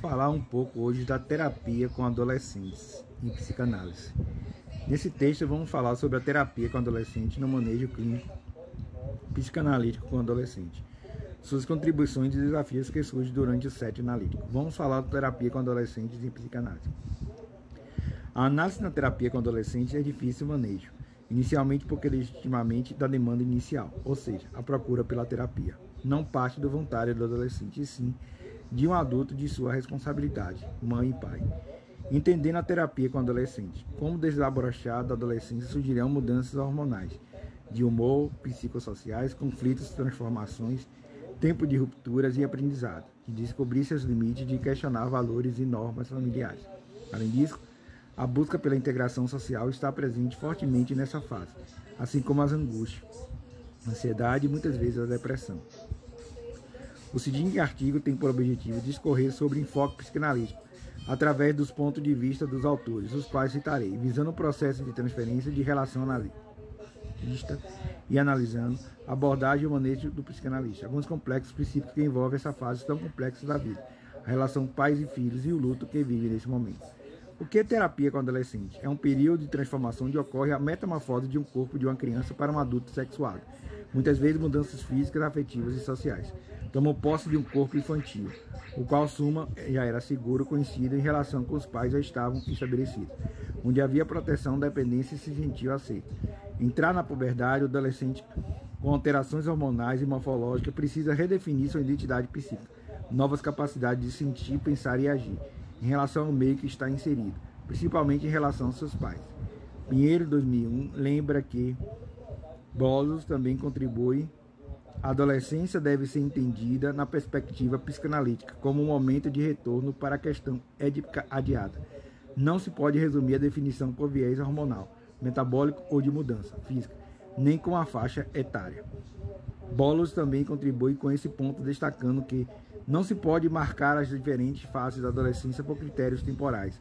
falar um pouco hoje da terapia com adolescentes em psicanálise. Nesse texto vamos falar sobre a terapia com adolescente no manejo clínico psicanalítico com adolescente, suas contribuições e desafios que surgem durante o set analítico. Vamos falar da terapia com adolescentes em psicanálise. A análise na terapia com adolescentes é difícil o manejo, inicialmente porque legitimamente da demanda inicial, ou seja, a procura pela terapia, não parte do voluntário do adolescente, e sim de um adulto de sua responsabilidade, mãe e pai. Entendendo a terapia com adolescente, como desabrochar da adolescência surgirão mudanças hormonais, de humor, psicossociais, conflitos, transformações, tempo de rupturas e aprendizado, de descobrir seus limites, de questionar valores e normas familiares. Além disso, a busca pela integração social está presente fortemente nessa fase, assim como as angústias, ansiedade e muitas vezes a depressão. O seguinte artigo tem por objetivo discorrer sobre enfoque psicanalítico, através dos pontos de vista dos autores, os quais citarei, visando o processo de transferência de relação analítica e analisando a abordagem e o manejo do psicanalista. Alguns complexos princípios que envolvem essa fase tão complexa da vida, a relação pais e filhos e o luto que vive nesse momento. O que é terapia com adolescente? É um período de transformação onde ocorre a metamorfose de um corpo de uma criança para um adulto sexuado. Muitas vezes mudanças físicas, afetivas e sociais. Tomou posse de um corpo infantil, o qual suma já era seguro, conhecido em relação com os pais já estavam estabelecidos, onde havia proteção, dependência e se sentiu aceito. Entrar na puberdade, o adolescente com alterações hormonais e morfológicas precisa redefinir sua identidade psíquica, novas capacidades de sentir, pensar e agir, em relação ao meio que está inserido, principalmente em relação aos seus pais. Pinheiro, 2001, lembra que Bolos também contribui. A adolescência deve ser entendida na perspectiva psicanalítica como um momento de retorno para a questão édipica adiada. Não se pode resumir a definição por viés hormonal, metabólico ou de mudança física, nem com a faixa etária. Bolos também contribui com esse ponto, destacando que não se pode marcar as diferentes fases da adolescência por critérios temporais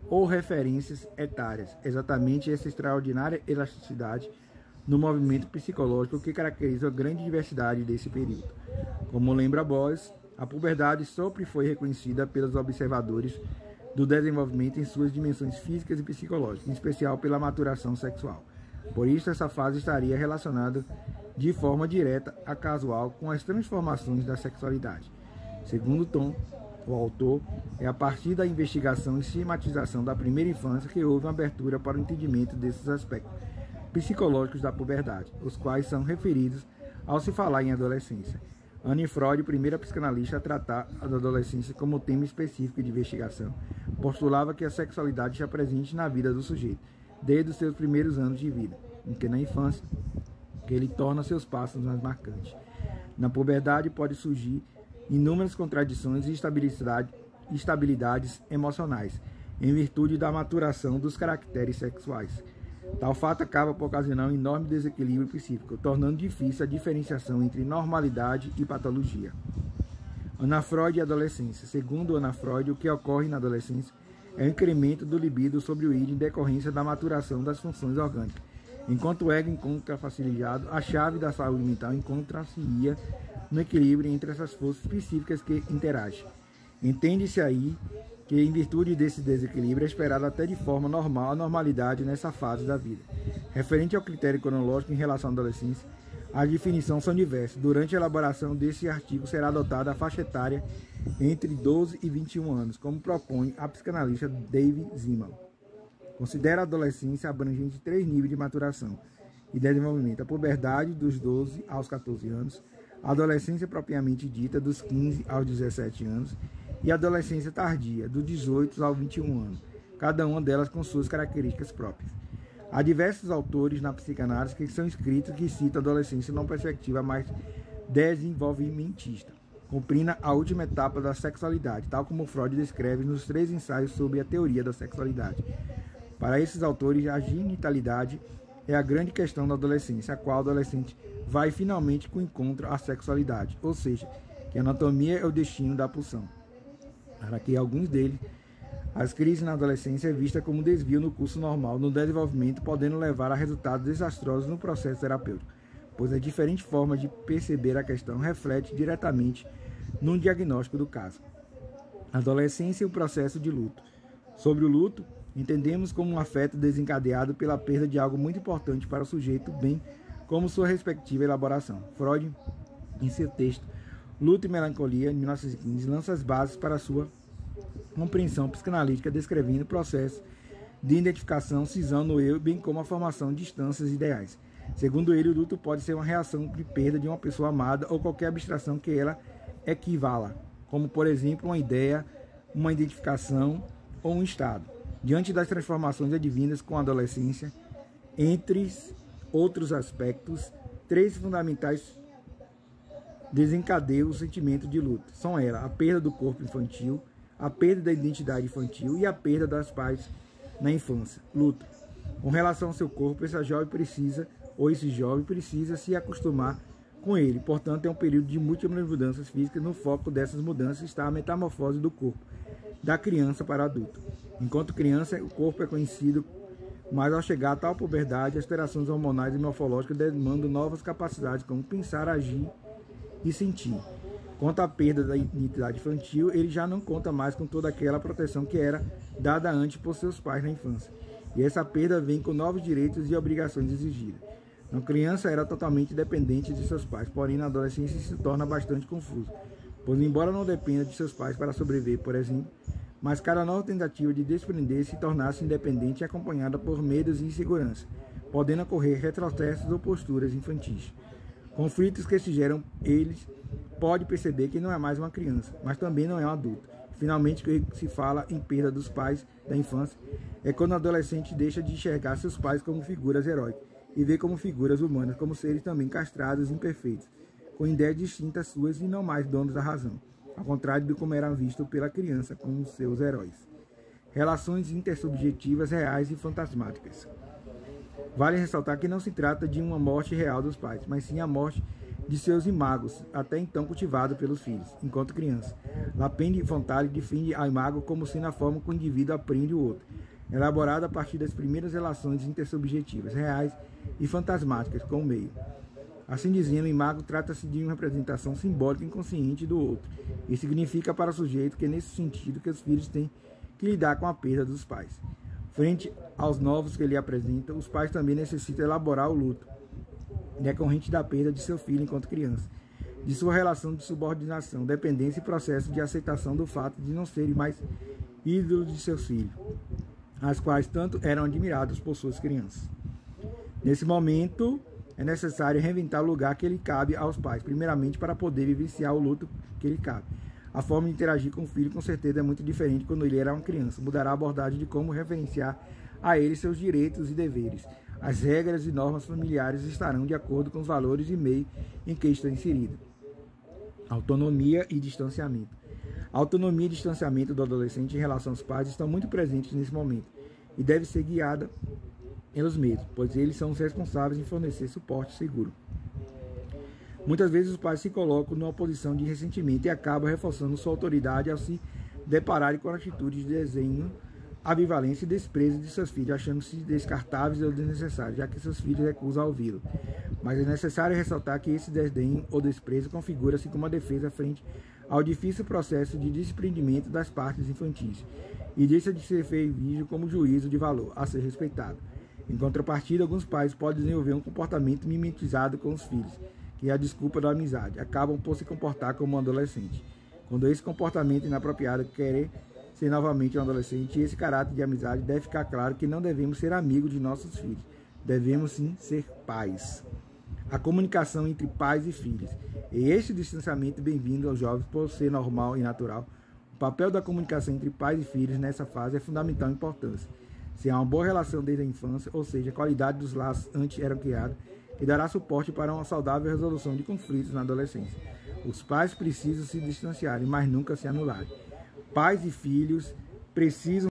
ou referências etárias, exatamente essa extraordinária elasticidade no movimento psicológico que caracteriza a grande diversidade desse período. Como lembra Boles, a puberdade sempre foi reconhecida pelos observadores do desenvolvimento em suas dimensões físicas e psicológicas, em especial pela maturação sexual. Por isso, essa fase estaria relacionada de forma direta a casual com as transformações da sexualidade. Segundo Tom, o autor, é a partir da investigação e sistematização da primeira infância que houve uma abertura para o entendimento desses aspectos psicológicos da puberdade, os quais são referidos ao se falar em adolescência. Anne Freud, primeira psicanalista a tratar a adolescência como tema específico de investigação, postulava que a sexualidade está presente na vida do sujeito, desde os seus primeiros anos de vida, em que na infância que ele torna seus passos mais marcantes. Na puberdade pode surgir inúmeras contradições e instabilidades emocionais, em virtude da maturação dos caracteres sexuais. Tal fato acaba por ocasionar um enorme desequilíbrio psíquico, tornando difícil a diferenciação entre normalidade e patologia. Ana Freud e adolescência. Segundo Ana Freud, o que ocorre na adolescência é o incremento do libido sobre o id em decorrência da maturação das funções orgânicas. Enquanto o ego encontra facilitado, a chave da saúde mental encontra-se-ia no equilíbrio entre essas forças específicas que interagem. Entende-se aí que, em virtude desse desequilíbrio, é esperado até de forma normal a normalidade nessa fase da vida. Referente ao critério cronológico em relação à adolescência, as definições são diversas. Durante a elaboração desse artigo será adotada a faixa etária entre 12 e 21 anos, como propõe a psicanalista David Ziman. Considera a adolescência abrangente de 3 níveis de maturação e desenvolvimento: a puberdade, dos 12 aos 14 anos, a adolescência propriamente dita, dos 15 aos 17 anos, e a adolescência tardia, dos 18 aos 21 anos, cada uma delas com suas características próprias. Há diversos autores na psicanálise que são escritos que citam a adolescência numa perspectiva mais desenvolvimentista, cumprindo a última etapa da sexualidade, tal como Freud descreve nos 3 ensaios sobre a teoria da sexualidade. Para esses autores, a genitalidade é a grande questão da adolescência, a qual o adolescente vai finalmente com o encontro à sexualidade, ou seja, que a anatomia é o destino da pulsão. Para que alguns deles, as crises na adolescência é vista como desvio no curso normal no desenvolvimento, podendo levar a resultados desastrosos no processo terapêutico, pois a diferente forma de perceber a questão reflete diretamente no diagnóstico do caso. Adolescência e o processo de luto. Sobre o luto, entendemos como um afeto desencadeado pela perda de algo muito importante para o sujeito, bem como sua respectiva elaboração. Freud, em seu texto Luto e Melancolia, em 1915, lança as bases para a sua compreensão psicanalítica, descrevendo o processo de identificação, cisão no eu, bem como a formação de instâncias ideais. Segundo ele, o luto pode ser uma reação de perda de uma pessoa amada ou qualquer abstração que ela equivala, como, por exemplo, uma ideia, uma identificação ou um estado. Diante das transformações advindas com a adolescência, entre outros aspectos, três fundamentais desencadeiam o sentimento de luto. São elas a perda do corpo infantil, a perda da identidade infantil e a perda das pais na infância. Luto. Com relação ao seu corpo, esse jovem precisa se acostumar com ele. Portanto, é um período de múltiplas mudanças físicas. No foco dessas mudanças está a metamorfose do corpo, da criança para o adulto. Enquanto criança, o corpo é conhecido, mas ao chegar a tal puberdade, as alterações hormonais e morfológicas demandam novas capacidades, como pensar, agir e sentir. Quanto à perda da identidade infantil, ele já não conta mais com toda aquela proteção que era dada antes por seus pais na infância. E essa perda vem com novos direitos e obrigações exigidas. A criança era totalmente dependente de seus pais, porém na adolescência se torna bastante confuso, pois embora não dependa de seus pais para sobreviver, por exemplo, mas cada nova tentativa de desprender-se e tornar-se independente é acompanhada por medos e insegurança, podendo ocorrer retrocessos ou posturas infantis. Conflitos que se geram, eles pode perceber que não é mais uma criança, mas também não é um adulto. Finalmente, o que se fala em perda dos pais da infância é quando o adolescente deixa de enxergar seus pais como figuras heróicas e vê como figuras humanas, como seres também castrados e imperfeitos, com ideias distintas suas e não mais donos da razão, ao contrário de como eram vistos pela criança com os seus heróis. Relações intersubjetivas reais e fantasmáticas. Vale ressaltar que não se trata de uma morte real dos pais, mas sim a morte de seus imagos, até então cultivado pelos filhos, enquanto criança. Lapende Fontale define a imago como sendo a forma que o indivíduo aprende o outro, elaborada a partir das primeiras relações intersubjetivas, reais e fantasmáticas com o meio. Assim dizendo, o imago trata-se de uma representação simbólica inconsciente do outro, e significa para o sujeito que é nesse sentido que os filhos têm que lidar com a perda dos pais. Frente aos novos que ele apresenta, os pais também necessitam elaborar o luto decorrente da perda de seu filho enquanto criança, de sua relação de subordinação, dependência e processo de aceitação do fato de não serem mais ídolos de seus filhos, as quais tanto eram admirados por suas crianças. Nesse momento, é necessário reinventar o lugar que lhe cabe aos pais, primeiramente para poder vivenciar o luto que lhe cabe. A forma de interagir com o filho, com certeza, é muito diferente quando ele era uma criança. Mudará a abordagem de como referenciar a ele seus direitos e deveres. As regras e normas familiares estarão de acordo com os valores e meio em que está inserido. Autonomia e distanciamento. A autonomia e distanciamento do adolescente em relação aos pais estão muito presentes nesse momento e deve ser guiada pelos mesmos, pois eles são os responsáveis em fornecer suporte seguro. Muitas vezes os pais se colocam numa posição de ressentimento e acabam reforçando sua autoridade ao se depararem com atitudes de desdenho, ambivalência e desprezo de seus filhos, achando-se descartáveis ou desnecessários, já que seus filhos recusam a ouvi-lo. Mas é necessário ressaltar que esse desdém ou desprezo configura-se como uma defesa frente ao difícil processo de desprendimento das partes infantis e deixa de ser visto como juízo de valor a ser respeitado. Em contrapartida, alguns pais podem desenvolver um comportamento mimetizado com os filhos, que é a desculpa da amizade, acabam por se comportar como um adolescente. Quando esse comportamento inapropriado querer ser novamente um adolescente, esse caráter de amizade deve ficar claro que não devemos ser amigos de nossos filhos, devemos sim ser pais. A comunicação entre pais e filhos. E este distanciamento bem-vindo aos jovens por ser normal e natural. O papel da comunicação entre pais e filhos nessa fase é fundamental importância. Se há uma boa relação desde a infância, ou seja, a qualidade dos laços antes eram criados, que dará suporte para uma saudável resolução de conflitos na adolescência. Os pais precisam se distanciarem, mas nunca se anularem. Pais e filhos precisam